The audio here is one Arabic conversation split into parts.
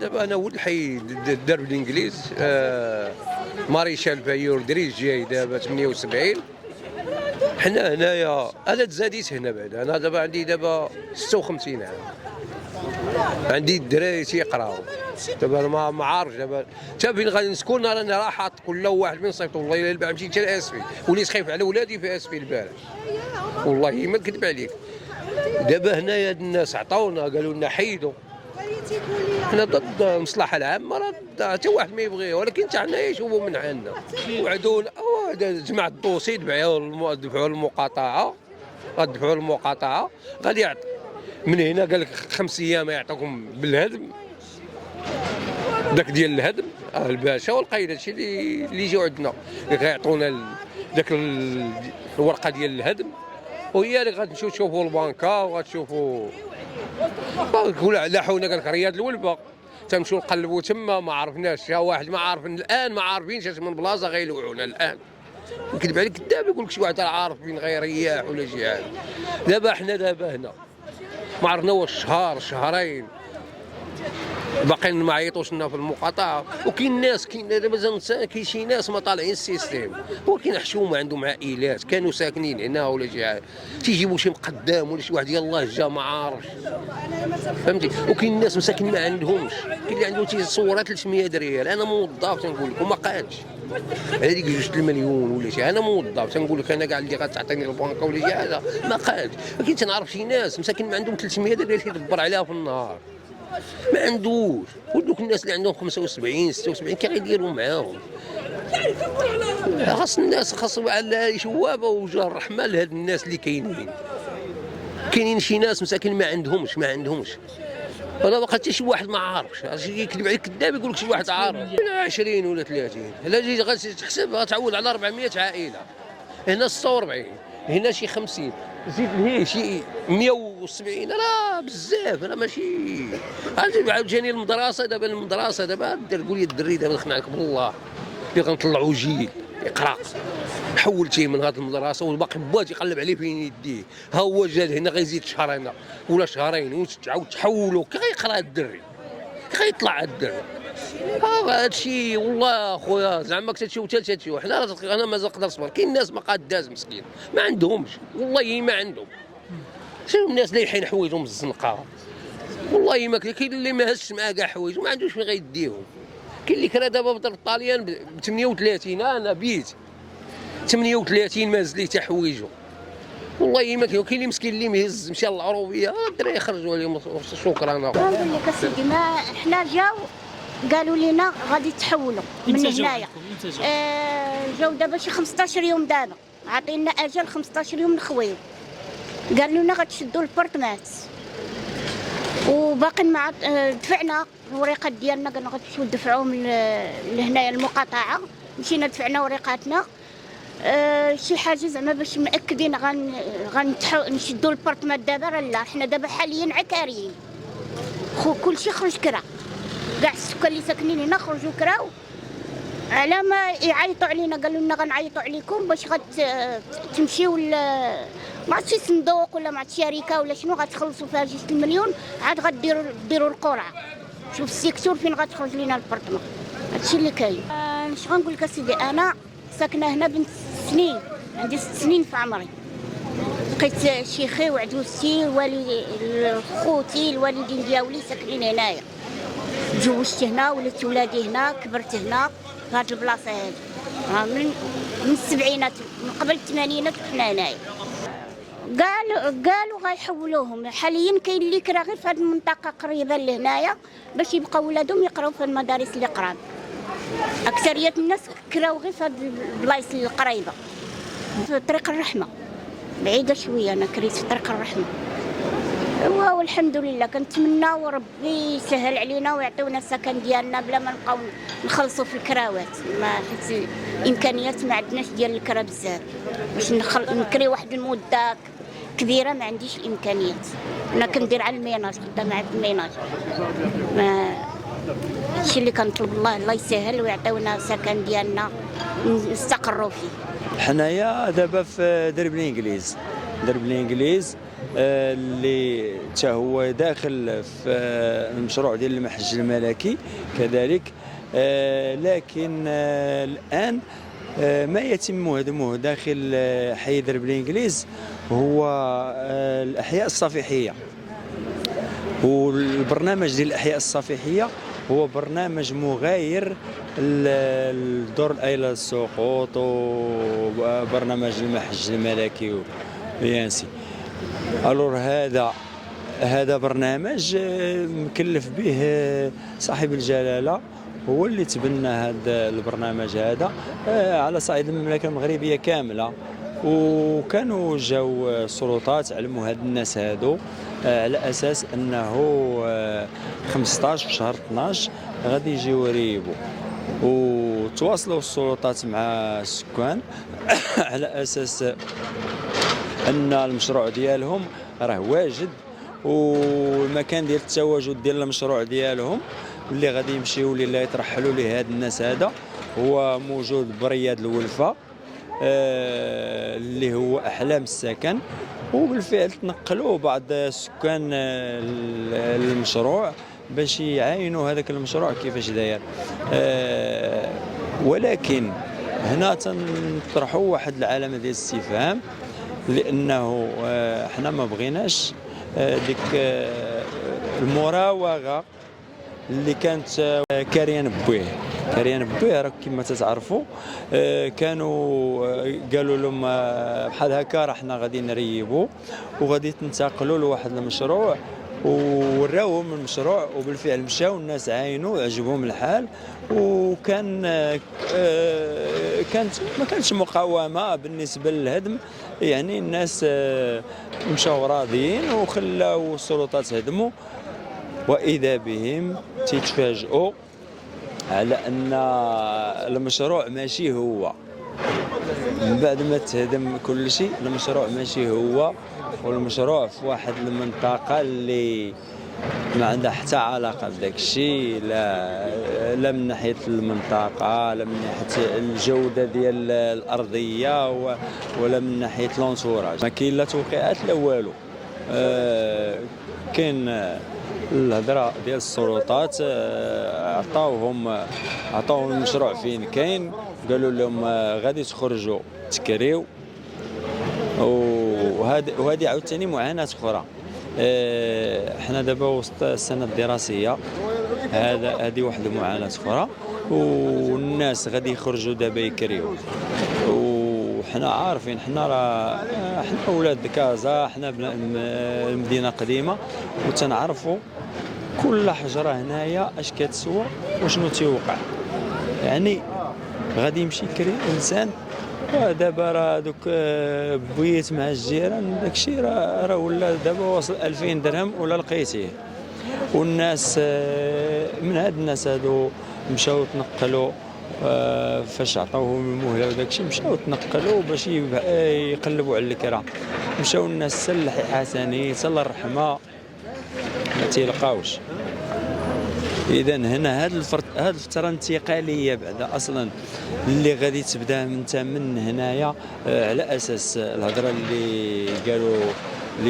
دابا انا ولد الحي الدرب الانجليز ماريشال بايور دريج جاي دابا 78. حنا هنايا انا تزاديت هنا بعد، انا دابا عندي دابا 56 عام، عندي الدراري تيقراو دابا. انا ما عارفش دابا حتى فين غادي نسكن، رانا راه حاط كل واحد من صيفط. والله الا البارح مشيت حتى لاسفي، وليت خايف على ولادي في اسفي البارح، والله ما نكذب عليك. دابا هنايا هاد الناس عطاونا قالوا لنا حيدوا، حنا ضد المصلحه العامه، راه حتى واحد ما يبغيه، ولكن حتى حنا يشوفوا من عندنا. وعدونا جماعه الدوسي دفعوا المقاطعه، غادفعوا المقاطعه، غادي يعطي من هنا. قال لك 5 ايام يعطوكم بالهدم، داك ديال الهدم الباشا والقايد، هادشي اللي جاو عندنا، غيعطونا داك الورقه ديال الهدم، وهي اللي غتمشيو تشوفوا البنكه وغتشوفوا. لاحونا قال لك رياض الولبه، تمشيو نقلبوا تما، ما عرفناش حتى واحد، ما عارفين الان، ما عارفينش اش من بلاصه غيلوعونا الان. نكذب عليك كذاب يقول لك شي واحد راه عارف فين غيريح ولا شي حاجه. دابا حنا دابا هنا ما عرفنا واش شهر شهرين باقيين ما عيطوش لنا في المقاطعه. وكاين ناس، كاين دابا كاين شي ناس ما طالعين السيستيم، ولكن حشومه عندهم عائلات كانوا ساكنين هنا ولا شي حاجه، تيجيبوا شي مقدام ولا شي واحد يلاه جا ما عارفش، فهمتي. وكاين ناس مساكن ما عندهمش، كاين اللي عنده تصوره 300 ريال. انا موظف تنقول لك وما قادش على ديك 2 مليون ولا شي. انا موظف تنقول لك انا كاع اللي غتعطيني البنكه ولا شي حاجه ما قادش. ولكن تنعرف شي ناس مساكن ما عندهم 300 ريال تيدبر عليها في النهار، ما عندوش. ودوك الناس اللي عندهم 75 76 كي غيديروا معاهم؟ خاص الناس، خاص شوابه وجه الرحمه لهاد الناس اللي كاينين شي ناس مساكن ما عندهمش. انا باقا حتى شي واحد ما عارفش، يكذب عليك كذاب يقول لك شي واحد عارف. 20 ولا 30 الا جيت غتحسب غتعود على 400 عائله. هنا 46، هنا شي 50، زيد لهيه شي 170. راه بزاف، راه ماشي. عاود جاني المدرسه دابا قول لي الدري دابا دخلنا عليك بالله اللي غنطلعوا جيل يقرا. حولتيه من هذه المدرسه وباقي بواد يقلب عليه فين يديه. ها هو جا هنا غيزيد شهر هنا ولا شهرين وتعاود تحولوا. كي غيقرا الدري، كي غيطلع الدري. هذا الشيء والله خويا زعما كنت تشوف حتى تشوف. حنا انا مازال نقدر نصبر. كاين ناس ما قاداز مسكين ما عندهمش، والله ما عندهم. شنو الناس اللي يحين حوايجهم الزنقه، والله ما كاين اللي ما هزش معاه كاع حوايج وما عندوش فين غيديهم. كاين اللي كرا دابا بدر الطاليان ب 38. انا بيت 38 ما هز ليه حتى حوايجه، والله ما كاين. كاين اللي مسكين اللي مهز مشى للعروبيه، الدراري يخرجوا عليهم شكرا. نقول لك اسيدي ما حنا جاو قالوا لنا غادي تحولوا من هنايا. جاو دابا شي 15 يوم دابا عطينا اجل 15 يوم نخويو. قالوا لنا غتشدوا البورتمات وباقي مع دفعنا الوريقات ديالنا، قالنا غتمشيو دفعوهم لهنايا المقاطعه. مشينا دفعنا وريقاتنا. شي حاجه زعما باش مأكدين غنشدوا البورتمات دابا. راه لا، حنا دابا حاليا عكاريين، كلشي خرج كرا، كاع السكان اللي ساكنين هنا خرجوا كراو على ما يعيطوا علينا. قالوا لنا غنعيطوا عليكم باش تمشيو ما عرفتش صندوق ولا مع شركه ولا شنو، غتخلصوا فيها 2 مليون عاد غديروا القرعه. شوف السيكتور فين غتخرج لينا البرطمه. هادشي اللي كاين. اش غنقول لك اسيدي، انا ساكنه هنا بنت سنين، عندي 6 سنين في عمري. لقيت شيخي وعجوزتي خوتي الوالدين ديالي ساكنين هنايا. تزوجت هنا، ولدت ولادي هنا، كبرت هنا في هاد البلاصه هادي. من السبعينات، من قبل الثمانينات وحنا هنايا. قالوا غيحولوهم. حاليا كاين اللي كرا غير في هاد المنطقه قريبه لهنايا باش يبقاو ولادهم يقراو في المدارس اللي قراب. اكثريه الناس كراو غير في هاد البلايص القريبه. في طريق الرحمه بعيده شويه، انا كريت في طريق الرحمه. والحمد لله كنتمناو ربي يسهل علينا ويعطيونا السكن ديالنا بلا ما نبقاو نخلصوا في الكراوات. ما حيت الامكانيات ما عندناش ديال الكرا بزاف باش نكري واحد المده كبيره، ما عنديش الامكانيات. انا كندير على الميناج، خدامه على الميناج. هادشي اللي كنطلب الله يسهل ويعطيونا السكن ديالنا نستقروا فيه. حنايا دابا في درب الانجليز اللي حتى هو داخل في المشروع ديال المحج الملكي كذلك. لكن الآن ما يتم هدمه داخل حي درب الإنجليز هو الأحياء الصفيحية. والبرنامج ديال الأحياء الصفيحية هو برنامج مغاير لدور الأيلة السقوط وبرنامج المحج الملكي ويانسي. الور هذا برنامج مكلف به صاحب الجلالة، هو اللي تبنى هذا البرنامج هذا على صعيد المملكة المغربية كاملة. وكانوا جاو السلطات علموا هاد الناس هادو على اساس انه 15 في شهر 12 غادي يجيو يريبوا، وتواصلوا السلطات مع السكان على اساس ان المشروع ديالهم راه واجد، والمكان ديال التواجد ديال المشروع ديالهم اللي غادي يمشيو اللي يترحلوا ليه هاد الناس هذا هو موجود برياض الولفه اللي هو احلام السكن. وبالفعل تنقلوا بعض السكان المشروع باش يعاينوا هذاك المشروع كيفاش داير. ولكن هنا تنطرحوا واحد العلامه ديال الاستفهام، لانه حنا ما بغيناش ديك المراوغه اللي كانت كريان بويه راه كما تتعرفوا كانوا قالوا لهم بحال هكا راه حنا غادي نريبوا وغادي تنتقلوا لواحد المشروع، وراوهم المشروع وبالفعل مشاو الناس عاينوا عجبهم الحال. وكان ما كانش مقاومه بالنسبه للهدم، يعني الناس مشاو راضيين وخلاو السلطات هدموا، واذا بهم تيتفاجئوا على ان المشروع ماشي هو. من بعد ما تهدم كل شيء المشروع ماشي هو، والمشروع في واحد المنطقه اللي ما عندها حتى علاقه بداك الشيء، لا من ناحيه المنطقه، لا من ناحيه الجوده ديال الارضيه، ولا من ناحيه لونسوراج. ما كاين لا توقيعات لا والو. كاين الهضره ديال السلطات، عطاوهم المشروع فين كاين، قالوا لهم غادي تخرجوا تكريو. وهذه عاوتاني معاناه اخرى. حنا دابا وسط السنه الدراسيه، هذه واحد المعاناه اخرى، والناس غادي يخرجوا دابا يكريو. وحنا عارفين حنا اولاد كازا، حنا المدينه قديمه، وتنعرفوا كل حجره هنايا اش كتسوى وشنو تيوقع. يعني غادي يمشي يكري انسان، دابا راه دوك بويت مع الجيران داكشي راه ولا دابا وصل 2000 درهم ولا لقيتيه. والناس من هاد الناس هادو مشاو تنقلوا فاش عطاوهم المهله وداكشي، مشاو تنقلوا باش يقلبوا على الكرا. مشاو الناس سلحي حسني تلا الرحمه ما تيلقاوش. اذا هنا هاد الفتره الانتقاليه بعدا اصلا اللي غادي تبدا من هنايا، على اساس الهضره اللي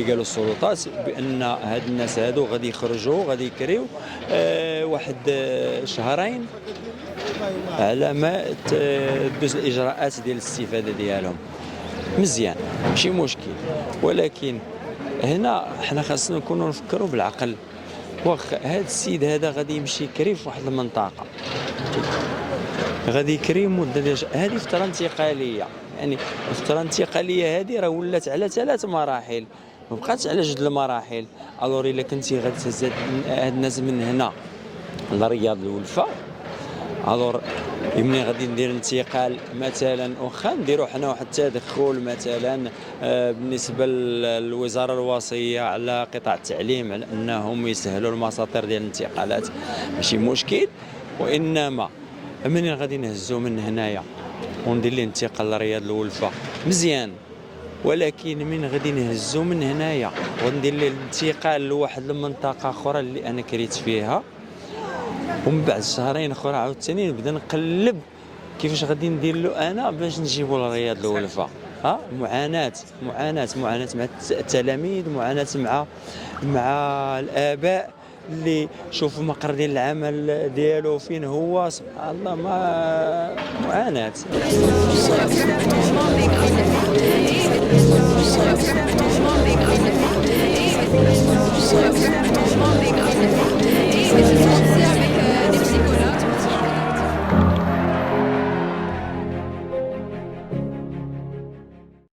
قالوا السلطات بان هاد الناس هادو غادي يخرجوا غادي يكريو واحد شهرين على ما تدوز الاجراءات ديال الاستفاده ديالهم. مزيان ماشي مشكل، ولكن هنا حنا خاصنا نكونوا نفكروا بالعقل. واخ هذا السيد هذا غادي يمشي يكري في واحد المنطقه، غادي يكري مده ديال هذه فتره انتقاليه. يعني الفتره الانتقاليه هذه راه ولات على 3 مراحل، ما بقاتش على 2 المراحل. الور الا كنتي غادي تهز هاد الناس من هنا لرياض الولفه، الور ملي غادي ندير انتقال مثلا، واخا نديروا حنا واحد التدخل مثلا بالنسبه للوزاره الوصيه على قطاع التعليم على انهم يسهلوا المساطر ديال الانتقالات، ماشي مشكل. وانما منين غادي نهزوا من هنايا وندير ليه انتقال لرياض الولفه مزيان، ولكن من غادي نهزوا من هنايا وندير ليه الانتقال لواحد المنطقه اخرى اللي انا كريت فيها، ومن بعد شهرين اخرى عاوتاني نبدا نقلب كيفاش غادي ندير له انا باش نجيبو لرياض الولفه. معاناة مع التلاميذ، معاناة مع الآباء اللي شوفوا مقر ديال العمل ديالو فين هو، سبحان الله، ما معاناة.